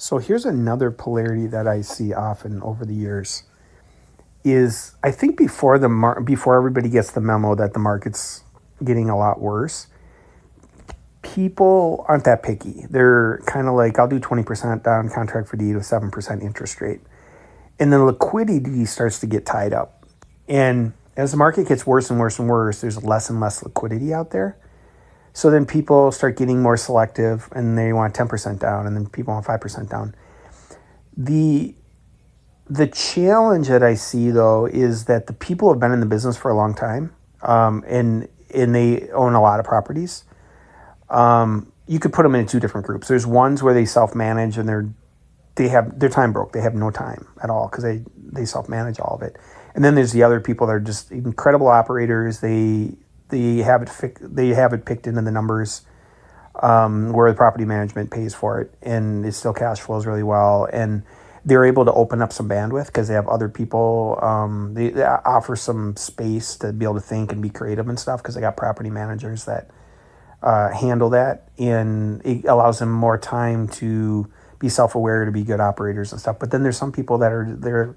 So here's another polarity that I see often over the years is I think before everybody gets the memo that the market's getting a lot worse, people aren't that picky. They're kind of like, I'll do 20% down contract for deed with 7% interest rate. And then liquidity starts to get tied up. And as the market gets worse and worse and worse, there's less and less liquidity out there. So then people start getting more selective and they want 10% down, and then people want 5% down. The challenge that I see, though, is that the people have been in the business for a long time, and they own a lot of properties. You could put them into two different groups. There's ones where they self-manage and they're time broke. They have no time at all because they self-manage all of it. And then there's the other people that are just incredible operators. They have it picked into the numbers, where the property management pays for it, and it still cash flows really well. And they're able to open up some bandwidth because they have other people. They offer some space to be able to think and be creative and stuff because they got property managers that handle that, and it allows them more time to be self-aware, to be good operators and stuff. But then there's some people that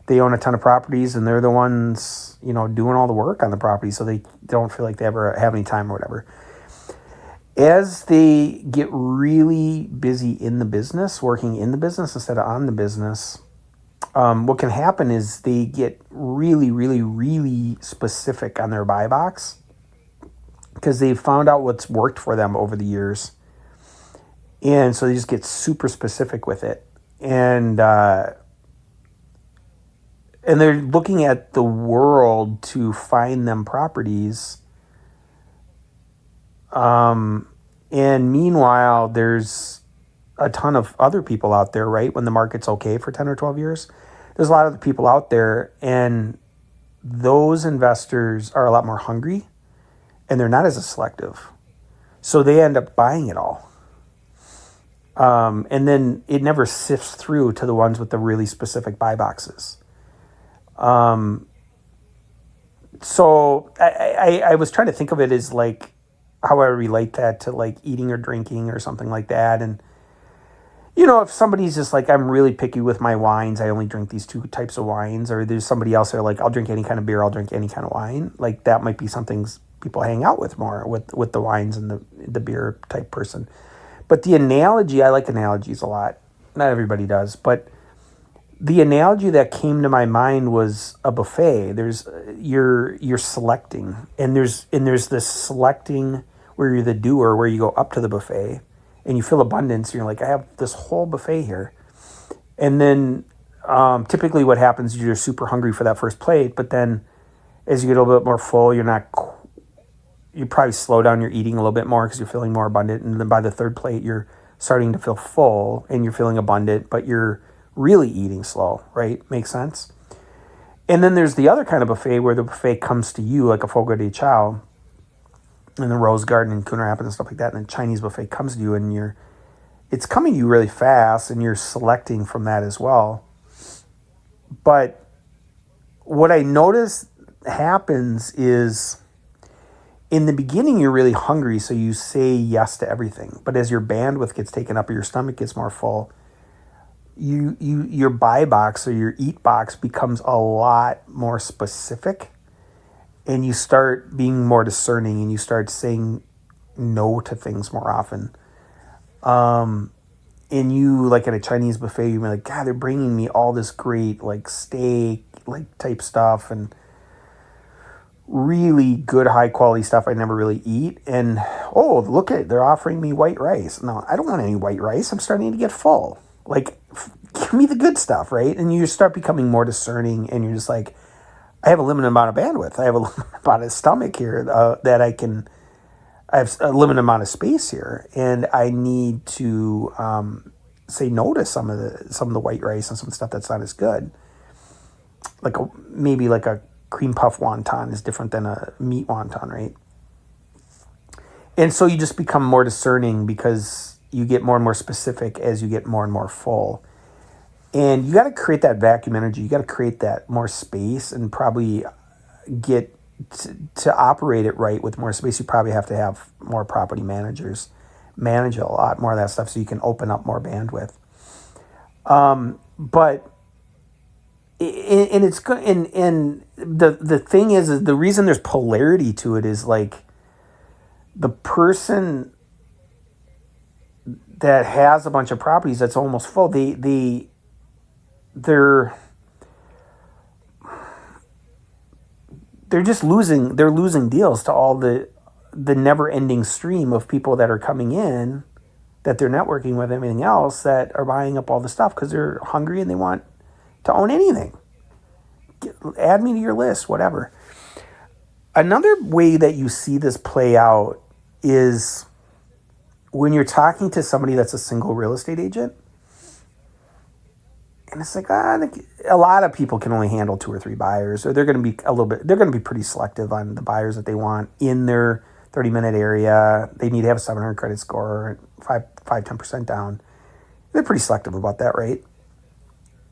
they own a ton of properties and they're the ones, doing all the work on the property, so they don't feel like they ever have any time or whatever. As they get really busy in the business, working in the business instead of on the business, what can happen is they get really, really, really specific on their buy box because they've found out what's worked for them over the years. And so they just get super specific with it. And they're looking at the world to find them properties. And meanwhile, there's a ton of other people out there, right? When the market's okay for 10 or 12 years, there's a lot of people out there, and those investors are a lot more hungry and they're not as selective. So they end up buying it all. And then it never sifts through to the ones with the really specific buy boxes. So I was trying to think of it as like how I relate that to like eating or drinking or something like that. And, if somebody's just like, I'm really picky with my wines, I only drink these two types of wines, or there's somebody else that are like, I'll drink any kind of beer, I'll drink any kind of wine. Like that might be something people hang out with more with the wines and the beer type person. But the analogy, I like analogies a lot. Not everybody does, but the analogy that came to my mind was a buffet. There's you're selecting, and there's this selecting where you're the doer, where you go up to the buffet and you feel abundance. And you're like, I have this whole buffet here, and then typically what happens is you're super hungry for that first plate, but then as you get a little bit more full, you probably slow down your eating a little bit more because you're feeling more abundant, and then by the third plate you're starting to feel full and you're feeling abundant, but you're really eating slow, right? Makes sense? And then there's the other kind of buffet where the buffet comes to you like a fogo de chao in the Rose Garden and Cooner Rapids and stuff like that, and the Chinese buffet comes to you and it's coming to you really fast and you're selecting from that as well. But what I notice happens is in the beginning you're really hungry, so you say yes to everything. But as your bandwidth gets taken up or your stomach gets more full, your buy box or your eat box becomes a lot more specific, and you start being more discerning and you start saying no to things more often. And you, like at a Chinese buffet, you're like, God, they're bringing me all this great like steak like type stuff and really good high quality stuff I never really eat. And oh, look at it, they're offering me white rice. No, I don't want any white rice. I'm starting to get full. Like, give me the good stuff, right? And you start becoming more discerning, and you're just like, I have a limited amount of bandwidth. I have a limited amount of stomach here I have a limited amount of space here, and I need to say no to some of the white rice and some stuff that's not as good. Like maybe like a cream puff wonton is different than a meat wonton, right? And so you just become more discerning because you get more and more specific as you get more and more full. And you got to create that vacuum energy. You got to create that more space, and probably get to operate it right with more space. You probably have to have more property managers manage a lot more of that stuff so you can open up more bandwidth. But and it's good. And the thing is the reason there's polarity to it is like the person that has a bunch of properties that's almost full. They're just losing. They're losing deals to all the never ending stream of people that are coming in, that they're networking with, everything else, that are buying up all the stuff because they're hungry and they want to own anything. Add me to your list, whatever. Another way that you see this play out is when you're talking to somebody that's a single real estate agent. And it's like, a lot of people can only handle 2 or 3 buyers, or they're going to be they're going to be pretty selective on the buyers that they want in their 30-minute area. They need to have a 700 credit score, 10% down. They're pretty selective about that, right?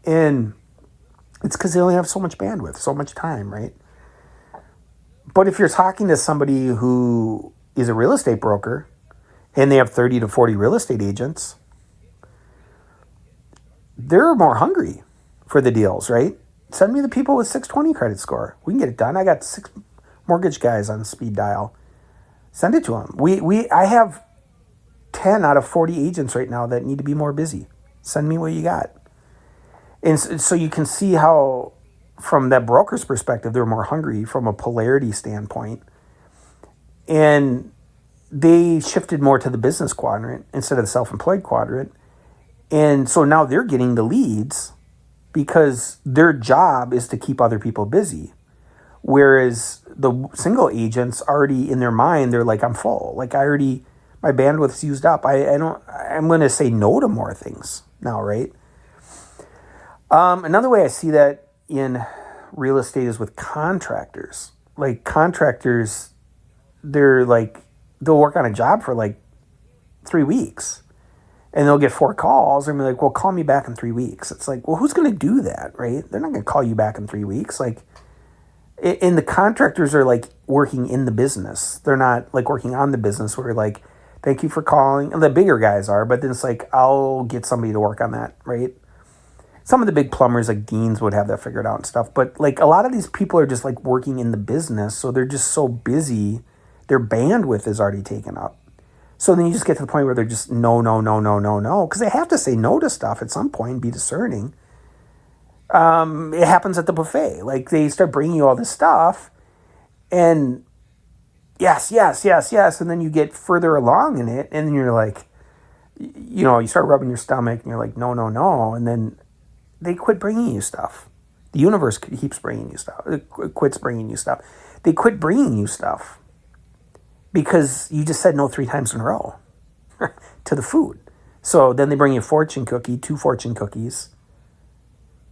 And it's because they only have so much bandwidth, so much time, right? But if you're talking to somebody who is a real estate broker and they have 30 to 40 real estate agents, they're more hungry for the deals, right? Send me the people with 620 credit score. We can get it done. I got 6 mortgage guys on speed dial. Send it to them. I have 10 out of 40 agents right now that need to be more busy. Send me what you got. And so you can see how, from that broker's perspective, they're more hungry from a polarity standpoint. And they shifted more to the business quadrant instead of the self-employed quadrant. And so now they're getting the leads because their job is to keep other people busy. Whereas the single agents already in their mind, they're like, I'm full. Like my bandwidth's used up. I'm going to say no to more things now, right? Another way I see that in real estate is with contractors. Like contractors, they'll work on a job for like 3 weeks. And they'll get 4 calls and be like, well, call me back in 3 weeks. It's like, well, who's going to do that, right? They're not going to call you back in 3 weeks. Like, and the contractors are like working in the business. They're not like working on the business where like, thank you for calling. And the bigger guys are, but then it's like, I'll get somebody to work on that, right? Some of the big plumbers like Deans would have that figured out and stuff. But like a lot of these people are just like working in the business. So they're just so busy. Their bandwidth is already taken up. So then you just get to the point where they're just no. Because they have to say no to stuff at some point and be discerning. It happens at the buffet. Like they start bringing you all this stuff and yes. And then you get further along in it. And then you're like, you start rubbing your stomach and you're like, no. And then they quit bringing you stuff. The universe keeps bringing you stuff. It quits bringing you stuff. They quit bringing you stuff because you just said no 3 times in a row to the food. So then they bring you a fortune cookie, 2 fortune cookies,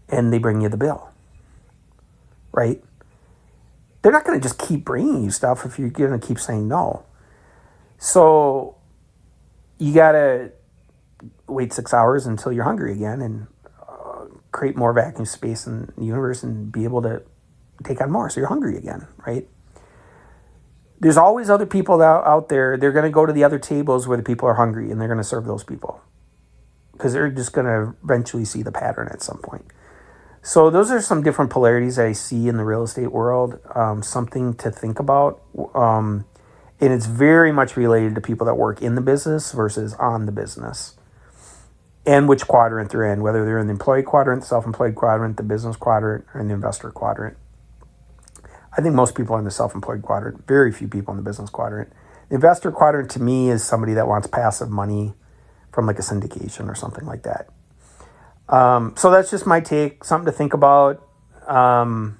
and they bring you the bill, right? They're not going to just keep bringing you stuff if you're going to keep saying no. So you got to wait 6 hours until you're hungry again and create more vacuum space in the universe and be able to take on more. So you're hungry again, right? There's always other people out there. They're going to go to the other tables where the people are hungry and they're going to serve those people because they're just going to eventually see the pattern at some point. So those are some different polarities that I see in the real estate world, something to think about. And it's very much related to people that work in the business versus on the business and which quadrant they're in, whether they're in the employee quadrant, self-employed quadrant, the business quadrant, or in the investor quadrant. I think most people are in the self-employed quadrant, very few people in the business quadrant. The investor quadrant to me is somebody that wants passive money from like a syndication or something like that. So that's just my take, something to think about. Got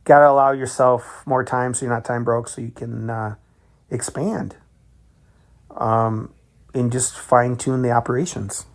to allow yourself more time so you're not time broke, so you can expand and just fine tune the operations.